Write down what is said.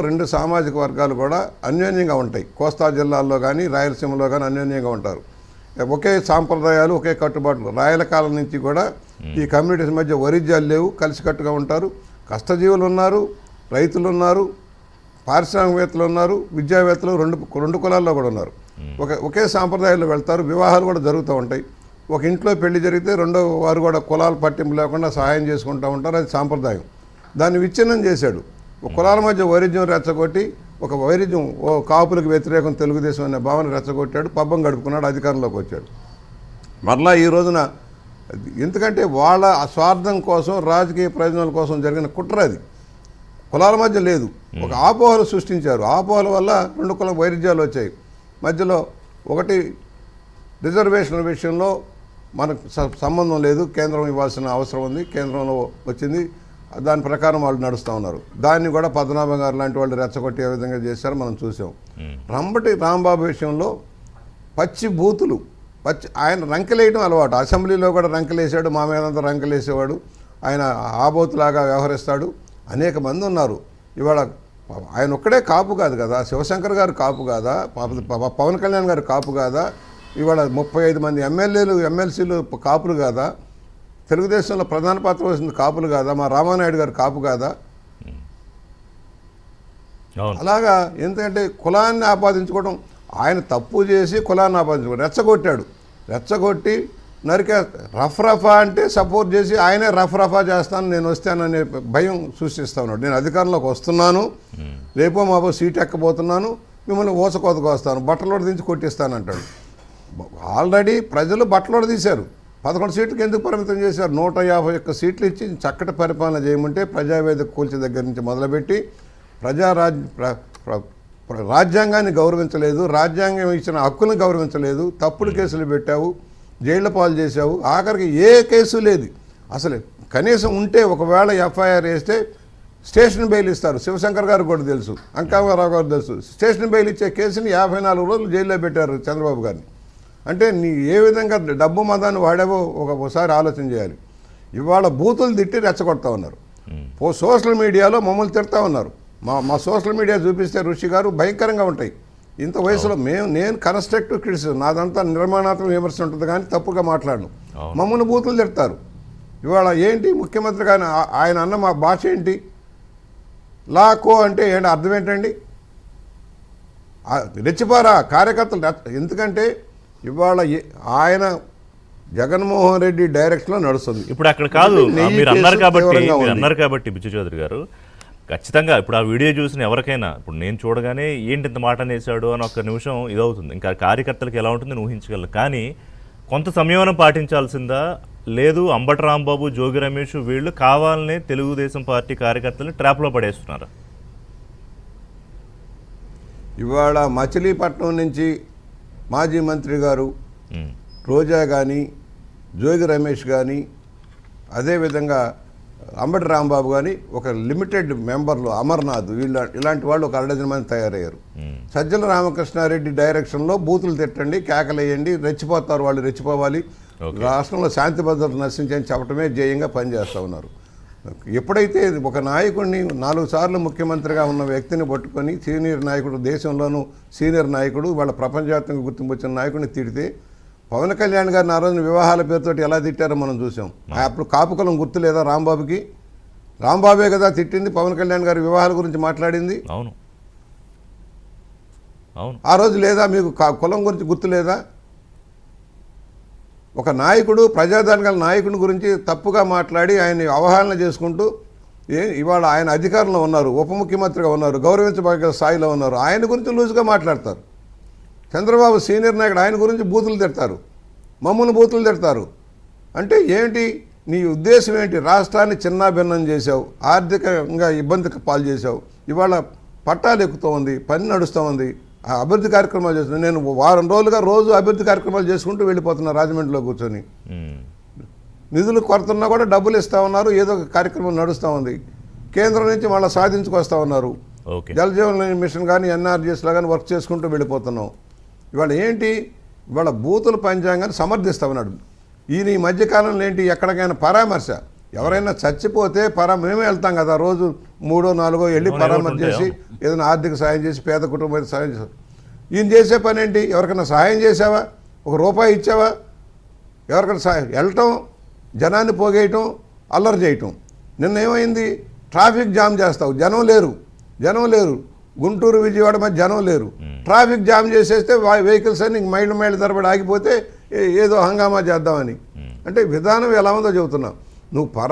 రెండు సామాజిక వర్గాలు కూడా అన్యోన్యంగా ఉంటాయి. కోస్తా జిల్లాల్లో కానీ రాయలసీమలో కానీ అన్యోన్యంగా ఉంటారు. ఒకే సాంప్రదాయాలు, ఒకే కట్టుబాట్లు. రాయల కాలం నుంచి కూడా ఈ కమ్యూనిటీస్ మధ్య వైరుధ్యాలు లేవు, కలిసికట్టుగా ఉంటారు. కష్టజీవులు ఉన్నారు, రైతులు ఉన్నారు, పారిశ్రామికవేత్తలు ఉన్నారు, విద్యావేత్తలు రెండు కులాల్లో కూడా ఉన్నారు. ఒకే సాంప్రదాయాల్లో వెళ్తారు. వివాహాలు కూడా జరుగుతూ ఉంటాయి. ఒక ఇంట్లో పెళ్లి జరిగితే రెండో వారు కూడా కులాల పట్టింపు లేకుండా సహాయం చేసుకుంటూ ఉంటారు. అది సాంప్రదాయం. దాన్ని విచ్ఛిన్నం చేశాడు. కులాల మధ్య వైరుధ్యం రెచ్చగొట్టి ఒక వైరుధ్యం కాపులకు వ్యతిరేకం తెలుగుదేశం అనే భావన రెచ్చగొట్టాడు. పబ్బం గడుపుకున్నాడు, అధికారంలోకి వచ్చాడు. మరలా ఈ రోజున ఎందుకంటే వాళ్ళ స్వార్థం కోసం, రాజకీయ ప్రయోజనాల కోసం జరిగిన కుట్ర అది. కులాల మధ్య లేదు, ఒక ఆపోహలు సృష్టించారు. ఆపోహల వల్ల రెండు కుల వైరుధ్యాలు వచ్చాయి. మధ్యలో ఒకటి రిజర్వేషన్ల విషయంలో మనకు సంబంధం లేదు, కేంద్రం ఇవ్వాల్సిన అవసరం ఉంది, కేంద్రంలో వచ్చింది, దాని ప్రకారం వాళ్ళు నడుస్తూ ఉన్నారు. దాన్ని కూడా పద్మనాభం గారు లాంటి వాళ్ళు రెచ్చగొట్టి ఏ విధంగా చేశారో మనం చూసాం. రంబటి రాంబాబు విషయంలో పచ్చి బూతులు, ఆయన రంకెలేయడం అలవాటు. అసెంబ్లీలో కూడా రంకెలేసాడు, మా మీదంతా రంకెలేసేవాడు. ఆయన ఆబోతులాగా వ్యవహరిస్తాడు. అనేక మంది ఉన్నారు. ఇవాళ ఆయన ఒక్కడే కాపు కాదు కదా, శివశంకర్ గారు కాపు కాదా, పవన్ కళ్యాణ్ గారు కాపు కాదా, ఇవాళ 35 మంది ఎమ్మెల్యేలు ఎమ్మెల్సీలు కాపులు కాదా, తెలుగుదేశంలో ప్రధాన పాత్ర వస్తుంది కాపులు కాదా, మా రామానాయుడు గారు కాపు కాదా? అలాగా ఎందుకంటే కులాన్ని ఆపాదించుకోవడం, ఆయన తప్పు చేసి కులాన్ని ఆపాదించుకోవడం, రెచ్చగొట్టాడు. రెచ్చగొట్టి నరికే రఫా అంటే సపోర్ట్ చేసి ఆయనే రఫా చేస్తాను, నేను వస్తాననే భయం సృష్టిస్తా ఉన్నాడు. నేను అధికారంలోకి వస్తున్నాను, రేపో మాపో సీట్ ఎక్కబోతున్నాను, మిమ్మల్ని ఊసకోతకు వస్తాను, బట్టలోడు దించి కొట్టిస్తానంటాడు. ఆల్రెడీ ప్రజలు బట్టలోడు తీశారు. 11 సీట్లకు ఎందుకు పరిమితం చేశారు? 151 సీట్లు ఇచ్చి చక్కటి పరిపాలన చేయమంటే ప్రజావేదిక కూల్చే దగ్గర నుంచి మొదలుపెట్టి రాజ్యాంగాన్ని గౌరవించలేదు, రాజ్యాంగం ఇచ్చిన హక్కులను గౌరవించలేదు, తప్పుడు కేసులు పెట్టావు, జైళ్ల పాలు చేశావు. ఆఖరికి ఏ కేసు లేదు అసలు. కనీసం ఉంటే ఒకవేళ ఎఫ్ఐఆర్ వేస్తే స్టేషన్ బెయిల్ ఇస్తారు. శివశంకర్ గారు కూడా తెలుసు, అంకారావు గారు తెలుసు. స్టేషన్ బెయిల్ ఇచ్చే కేసుని 54 రోజులు జైల్లో పెట్టారు చంద్రబాబు గారిని. అంటే నీ ఏ విధంగా డబ్బు మదాన్ని వాడావో ఒకసారి ఆలోచన చేయాలి. ఇవాళ బూతులు తిట్టి రెచ్చగొడతా ఉన్నారు. సోషల్ మీడియాలో మమ్మల్ని తిడతా ఉన్నారు. మా సోషల్ మీడియా చూపిస్తే ఋషి గారు భయంకరంగా ఉంటాయి. ఇంత వయసులో నేను కన్స్ట్రక్టివ్ క్రిటిసిజం, నాదంతా నిర్మాణాత్మక విమర్శ ఉంటుంది కానీ తప్పుగా మాట్లాడను. మమ్మల్ని బూతులు తిడతారు. ఇవాళ ఏంటి ముఖ్యమంత్రి కానీ ఆయన అన్న మా భాష ఏంటి? లాకో అంటే ఏంటి అర్థం ఏంటండి? రెచ్చిపారా కార్యకర్తలు. ఎందుకంటే ఇవాళ ఆయన జగన్మోహన్ రెడ్డి డైరెక్షన్లో నడుస్తుంది. ఇప్పుడు అక్కడ కాదు, మీరు అన్నారు కాబట్టి బిచ్చు చౌదరి గారు ఖచ్చితంగా ఇప్పుడు ఆ వీడియో చూసిన ఎవరికైనా ఇప్పుడు నేను చూడగానే ఏంటి ఇంత మాట అనేసాడు అని ఒక నిమిషం ఇదవుతుంది. ఇంకా కార్యకర్తలకు ఎలా ఉంటుందని ఊహించగలను. కానీ కొంత సంయమనం పాటించాల్సిందా, లేదు అంబటి రాంబాబు, జోగి రమేష్ వీళ్ళు కావాలనే తెలుగుదేశం పార్టీ కార్యకర్తలు ట్రాప్లో పడేస్తున్నారు? ఇవాళ మచిలీపట్నం నుంచి మాజీ మంత్రి గారు రోజా కానీ, జోగి రమేష్ కానీ, అదేవిధంగా అంబటి రాంబాబు కానీ ఒక లిమిటెడ్ మెంబర్లు, అమర్నాథ్, ఇలాంటి వాళ్ళు ఒక 12 మంది తయారయ్యారు. సజ్జల రామకృష్ణారెడ్డి డైరెక్షన్లో బూతులు తిట్టండి, కేకలేయండి, రెచ్చిపోతారు వాళ్ళు, రెచ్చిపోవాలి, రాష్ట్రంలో శాంతి భద్రతలు నశించని చెప్పడమే ధ్యేయంగా పనిచేస్తూ ఉన్నారు. ఎప్పుడైతే ఒక నాయకుడిని 4 సార్లు ముఖ్యమంత్రిగా ఉన్న వ్యక్తిని పట్టుకొని సీనియర్ నాయకుడు, దేశంలోనూ సీనియర్ నాయకుడు, వాళ్ళ ప్రపంచవ్యాప్తంగా గుర్తింపు వచ్చిన నాయకుడిని తిడితే పవన్ కళ్యాణ్ గారిని ఆ రోజున వివాహాల పేరుతోటి ఎలా తిట్టారో మనం చూసాం. అప్పుడు కాపుకులం గుర్తు లేదా రాంబాబుకి? రాంబాబే కదా తిట్టింది, పవన్ కళ్యాణ్ గారి వివాహాల గురించి మాట్లాడింది. అవును, ఆ రోజు లేదా మీకు కులం గురించి గుర్తు లేదా? ఒక నాయకుడు, ప్రజాదరణ గల నాయకుడి గురించి తప్పుగా మాట్లాడి ఆయన్ని అవహేళన చేసుకుంటూ ఇవాళ ఆయన అధికారంలో ఉన్నారు, ఉప ముఖ్యమంత్రిగా ఉన్నారు, గౌరవించబడే స్థాయిలో ఉన్నారు, ఆయన గురించి లూజుగా మాట్లాడతారు. చంద్రబాబు సీనియర్ నాయకుడు, ఆయన గురించి బూతులు తిడతారు, మమ్మల్ని బూతులు తిడతారు. అంటే ఏంటి నీ ఉద్దేశం ఏంటి? రాష్ట్రాన్ని చిన్నాభిన్నం చేశావు, ఆర్థికంగా ఇబ్బందికి పాలు చేశావు, ఇవాళ పట్టాలు ఎక్కుతూ ఉంది, పని నడుస్తూ ఉంది, అభివృద్ధి కార్యక్రమాలు చేస్తున్నాను. నేను వారం రోజులుగా రోజు అభివృద్ధి కార్యక్రమాలు చేసుకుంటూ వెళ్ళిపోతున్నా రాజమండ్రిలో కూర్చొని. నిధులు కొరతున్నా కూడా డబ్బులు ఇస్తూ ఉన్నారు, ఏదో ఒక కార్యక్రమం నడుస్తూ ఉంది. కేంద్రం నుంచి మళ్ళీ సాధించుకొస్తూ ఉన్నారు. జలజీవన్ మిషన్ కానీ ఎన్ఆర్జీఎస్లో కానీ వర్క్ చేసుకుంటూ వెళ్ళిపోతున్నాం. ఇవాళ ఏంటి? ఇవాళ బూతుల పంచాంగాన్ని సమర్థిస్తూ ఉన్నాడు. ఈయన ఈ మధ్యకాలంలో ఏంటి, ఎక్కడికైనా పరామర్శ, ఎవరైనా చచ్చిపోతే మేమే వెళ్తాం కదా రోజు 3, 4 వెళ్ళి పరామర్శ చేసి ఏదైనా ఆర్థిక సాయం చేసి పేద కుటుంబానికి సాయం చేస్తాం. ఈయన చేసే పని ఏంటి? ఎవరికైనా సహాయం చేసావా? ₹1 ఇచ్చావా? ఎవరికైనా సహాయం వెళ్ళటం, జనాన్ని పోగేయటం, అల్లరి చేయటం. నిన్న ఏమైంది? ట్రాఫిక్ జామ్ చేస్తావు, జనం లేరు. గుంటూరు విజయవాడ మధ్య జనం లేరు. ట్రాఫిక్ జామ్ చేసేస్తే వెహికల్స్ అన్ని మైళ్ళ తరబడి ఆగిపోతే ఏదో హంగామా చేద్దామని. అంటే విధానం ఎలా ఉందో చెబుతున్నావు. నువ్వు